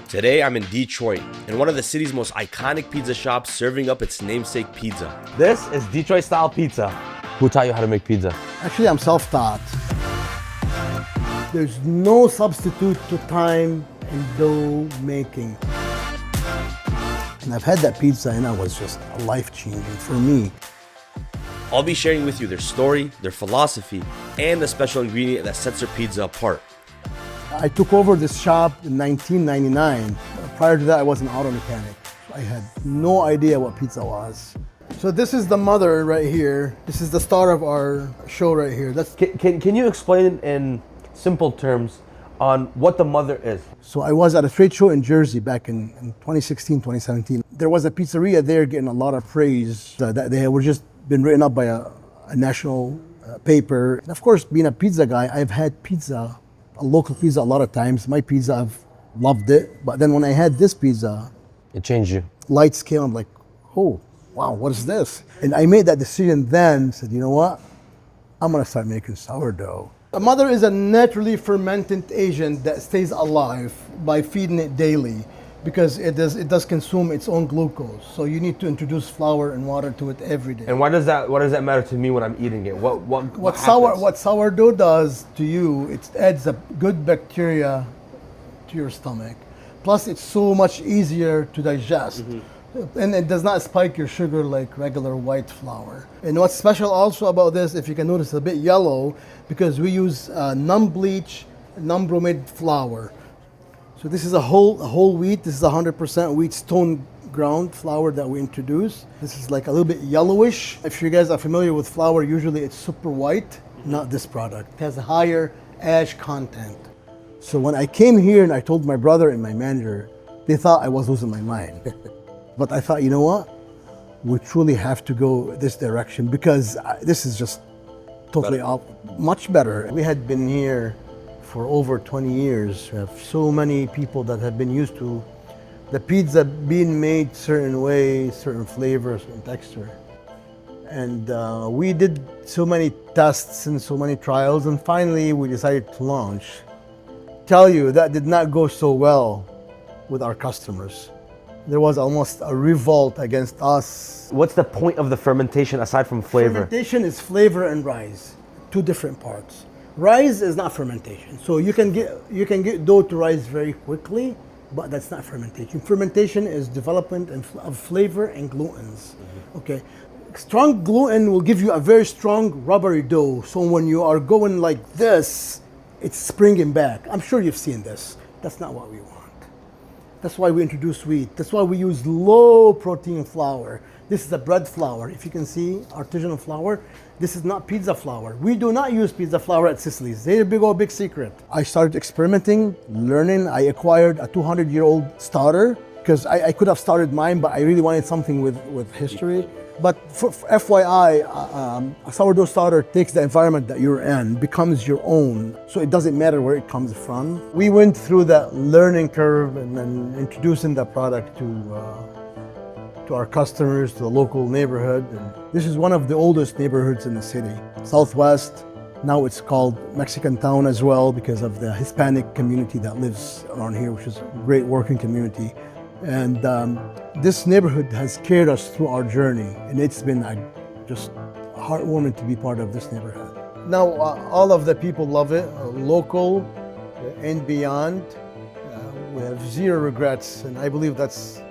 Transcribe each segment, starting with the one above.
Today I'm in Detroit, in one of the city's most iconic pizza shops, serving up its namesake pizza. This is Detroit style pizza. Who taught you how to make pizza? Actually, I'm self-taught. There's no substitute to time and dough making. And I've had that pizza and that was just life-changing for me. I'll be sharing with you their story, their philosophy, and the special ingredient that sets their pizza apart. I took over this shop in 1999. Prior to that, I was an auto mechanic. I had no idea what pizza was. So this is the mother right here. This is the star of our show right here. Can you explain in simple terms on what the mother is? So I was at a trade show in Jersey back in 2016, 2017. There was a pizzeria there getting a lot of praise that they were just been written up by a national paper. And of course, being a pizza guy, I've had pizza, a local pizza a lot of times. My pizza, I've loved it. But then when I had this pizza, It changed you. light scale, I'm like, oh, wow, what is this? And I made that decision then, said, you know what? I'm gonna start making sourdough. A mother is a naturally fermentant agent that stays alive by feeding it daily because it does consume its own glucose. So you need to introduce flour and water to it every day. And what does that matter to me when I'm eating it? What happens? What sourdough does to you, it adds a good bacteria to your stomach. Plus, it's so much easier to digest. And it does not spike your sugar like regular white flour. And what's special also about this, if you can notice, a bit yellow, because we use non-bleach, non-bromide flour. So this is a whole wheat. This is 100% wheat stone ground flour that we introduce. This is like a little bit yellowish. If you guys are familiar with flour, usually it's super white. Not this product. It has a higher ash content. So when I came here and I told my brother and my manager, they thought I was losing my mind. But I thought, you know what? We truly have to go this direction because this is just totally much better. We had been here for over 20 years. We have so many people that have been used to the pizza being made certain way, certain flavor, certain texture. And we did so many tests and so many trials, and finally we decided to launch. Tell you, that did not go so well with our customers. There was almost a revolt against us. What's the point of the fermentation aside from flavor? Fermentation is flavor and rise, two different parts. Rise is not fermentation. So you can get dough to rise very quickly, but that's not fermentation. Fermentation is development of flavor and glutens. Okay, strong gluten will give you a very strong rubbery dough. So when you are going like this, it's springing back. I'm sure you've seen this. That's not what we want. That's why we introduce wheat. That's why we use low protein flour. This is a bread flour. If you can see, artisanal flour. This is not pizza flour. We do not use pizza flour at Sicily's. They're a big secret. I started experimenting, learning. I acquired a 200-year-old starter because I could have started mine, but I really wanted something with history. But for FYI, a sourdough starter takes the environment that you're in, becomes your own, so it doesn't matter where it comes from. We went through that learning curve and then introducing the product to our customers, to the local neighborhood. And this is one of the oldest neighborhoods in the city, Southwest. Now it's called Mexican Town as well because of the Hispanic community that lives around here, which is a great working community. And this neighborhood has carried us through our journey, and it's been just heartwarming to be part of this neighborhood. Now, all of the people love it, local and beyond. We have zero regrets, and I believe that's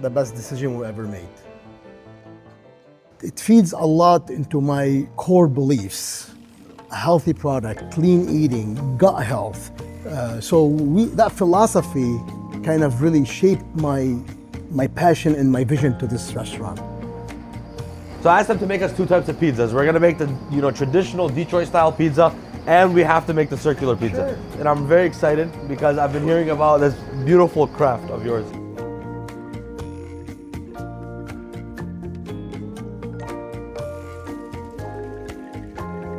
the best decision we ever made. It feeds a lot into my core beliefs: a healthy product, clean eating, gut health. That philosophy kind of really shaped my passion and my vision to this restaurant. So I asked them to make us two types of pizzas. We're gonna make the traditional Detroit style pizza, and we have to make the circular pizza. Sure. And I'm very excited because I've been hearing about this beautiful craft of yours.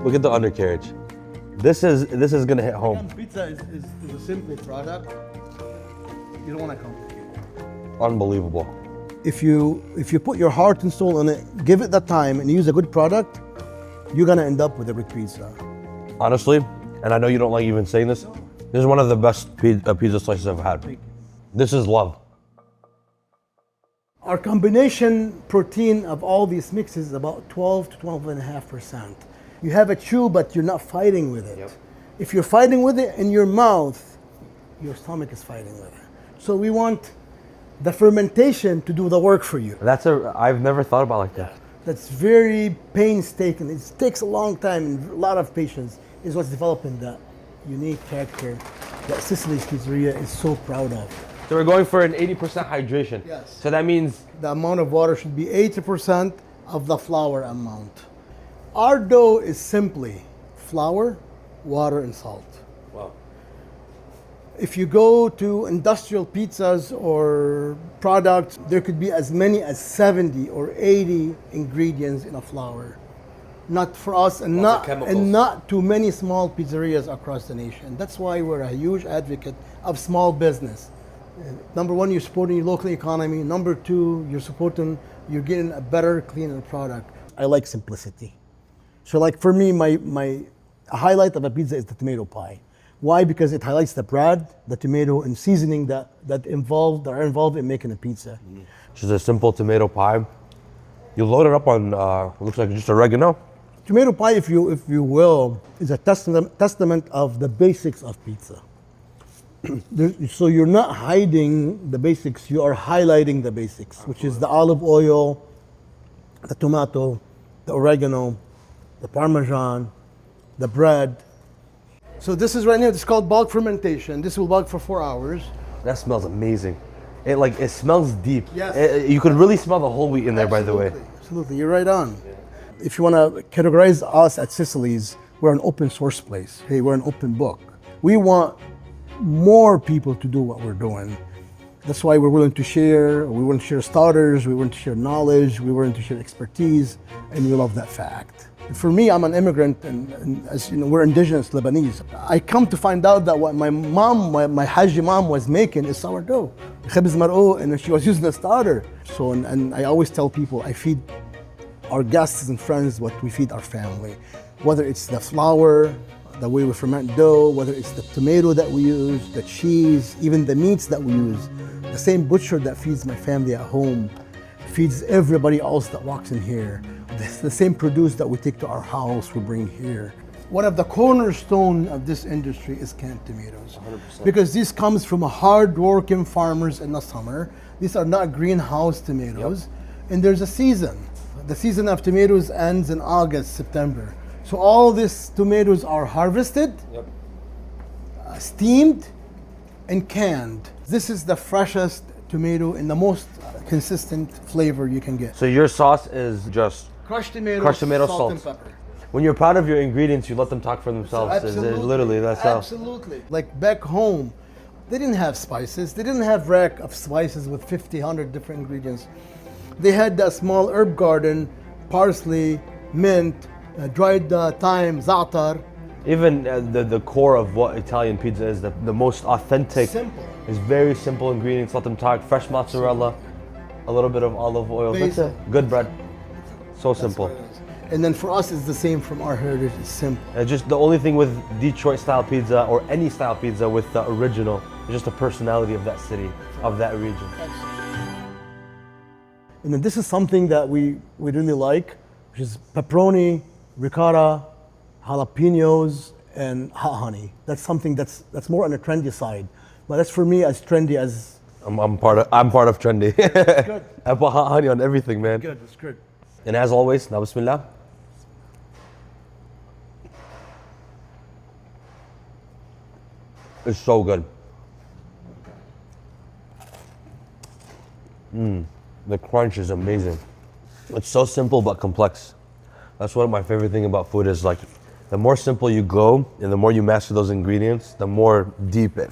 Look at the undercarriage. This is gonna hit home. Pizza is a simple product. You don't want to complicate it. Unbelievable. If you put your heart and soul in it, give it the time, and use a good product, you're gonna end up with a good pizza. Honestly, and I know you don't like even saying this, this is one of the best pizza slices I've had. This is love. Our combination protein of all these mixes is about 12 to 12.5%. You have a chew, but you're not fighting with it. Yep. If you're fighting with it in your mouth, your stomach is fighting with it. So we want the fermentation to do the work for you. I've never thought about it like that. That's very painstaking. It takes a long time and a lot of patience is what's developing that unique character that Sicily's Pizzeria is so proud of. So we're going for an 80% hydration. Yes. So that means The amount of water should be 80% of the flour amount. Our dough is simply flour, water, and salt. wow. If you go to industrial pizzas or products, there could be as many as 70 or 80 ingredients in a flour. Not for us and Lots of chemicals. not too many small pizzerias across the nation. That's why we're a huge advocate of small business. Number one, you're supporting your local economy. Number two, you're getting a better, cleaner product. I like simplicity. So like for me, my highlight of a pizza is the tomato pie. Why? Because it highlights the bread, the tomato, and seasoning that are involved in making a pizza. Just a simple tomato pie. You load it up on, looks like just oregano. Tomato pie, if you will, is a testament of the basics of pizza. So you're not hiding the basics, you are highlighting the basics, which is the olive oil, the tomato, the oregano, the parmesan, the bread. So this is right now, it's called bulk fermentation. This will bulk for 4 hours. That smells amazing. It smells deep. Yes. You could really smell the whole wheat in there, by the way. Absolutely, you're right on. If you want to categorize us at Sicily's, we're an open source place. Hey, we're an open book. We want more people to do what we're doing. That's why we're willing to share. We want to share starters. We want to share knowledge. We want to share expertise, and we love that fact. For me, I'm an immigrant, and as you know, we're indigenous Lebanese. I come to find out that what my mom, my Haji mom, was making is sourdough, khibz mar'ou, and she was using a starter. So, and I always tell people, I feed our guests and friends what we feed our family, whether it's the flour, the way we ferment dough, whether it's the tomato that we use, the cheese, even the meats that we use. The same butcher that feeds my family at home feeds everybody else that walks in here. The same produce that we take to our house, we bring here. One of the cornerstone of this industry is canned tomatoes. 100%. Because this comes from hard-working farmers in the summer. These are not greenhouse tomatoes. Yep. And there's a season. The season of tomatoes ends in August, September. So all these tomatoes are harvested, Yep. Steamed, and canned. This is the freshest tomato and the most consistent flavor you can get. So your sauce is just Crushed tomato, salt, and pepper. When you're proud of your ingredients, you let them talk for themselves. Absolutely. It's literally, that's how. Absolutely. Like back home, they didn't have spices. They didn't have rack of spices with 50, 100 different ingredients. They had that small herb garden, parsley, mint, dried thyme, za'atar. Even the core of what Italian pizza is, the most authentic, Simple. is very simple ingredients. Let them talk. Fresh mozzarella, a little bit of olive oil. That's Basil. it. Good bread. So simple. That's what it is. And then for us, it's the same from our heritage. It's simple. Just the only thing with Detroit style pizza or any style pizza with the original is just the personality of that city, of that region. And then this is something that we really like, which is pepperoni, ricotta, jalapenos, and hot honey. That's something that's more on the trendy side. But that's for me as trendy as... I'm part of trendy. Good. I put hot honey on everything, man. Good, it's good. And as always, now bismillah. It's so good. The crunch is amazing. It's so simple but complex. That's what my favorite thing about food is. Like, the more simple you go and the more you master those ingredients, the more deep it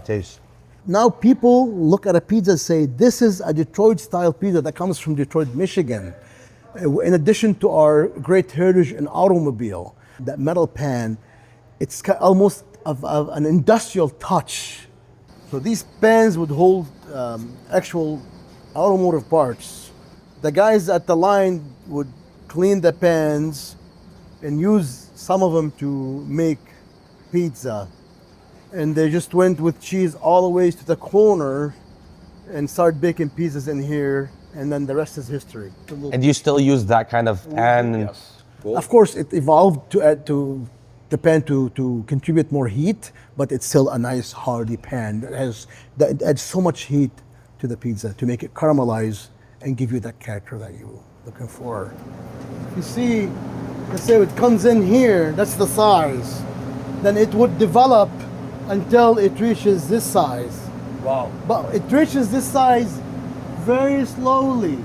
tastes. Now people look at a pizza and say, this is a Detroit style pizza that comes from Detroit, Michigan. In addition to our great heritage in automobile, that metal pan, it's almost of an industrial touch. So these pans would hold actual automotive parts. The guys at the line would clean the pans and use some of them to make pizza. and they just went with cheese all the way to the corner and started baking pizzas in here, and then the rest is history. And you still use that kind of pan? Yes. Of course, it evolved to add to the pan to contribute more heat, but it's still a nice hardy pan that adds so much heat to the pizza to make it caramelize and give you that character that you're looking for. You see, let's say it comes in here, that's the size. Then it would develop until it reaches this size. Wow. But it reaches this size very slowly.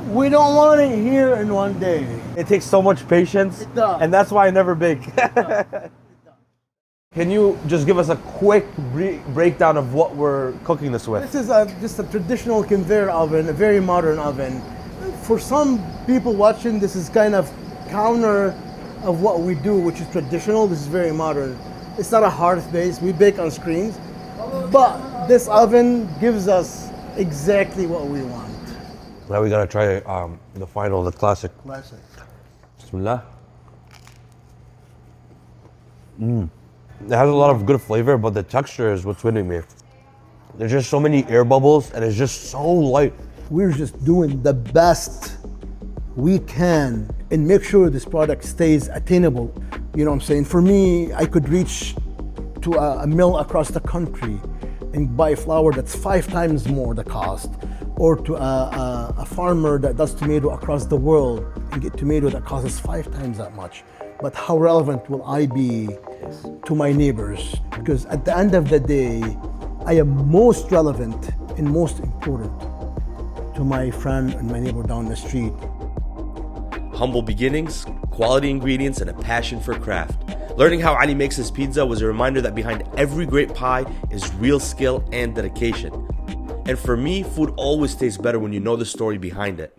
We don't want it here in one day. It takes so much patience. It does. And that's why I never bake. Can you just give us a quick breakdown of what we're cooking this with? This is just a traditional conveyor oven, a very modern oven. For some people watching, this is kind of counter of what we do, which is traditional. This is very modern. It's not a hearth base. We bake on screens. But this oven gives us exactly what we want. Now we gotta try the final, the classic. Classic. Bismillah. It has a lot of good flavor, but the texture is what's winning me. There's just so many air bubbles, and it's just so light. We're just doing the best we can and make sure this product stays attainable. You know what I'm saying? For me, I could reach to a mill across the country and buy flour that's 5 times more the cost, or to a farmer that does tomato across the world and get tomato that costs 5 times that much. But how relevant will I be to my neighbors? Because at the end of the day, I am most relevant and most important to my friend and my neighbor down the street. Humble beginnings, quality ingredients, and a passion for craft. Learning how Ali makes his pizza was a reminder that behind every great pie is real skill and dedication. And for me, food always tastes better when you know the story behind it.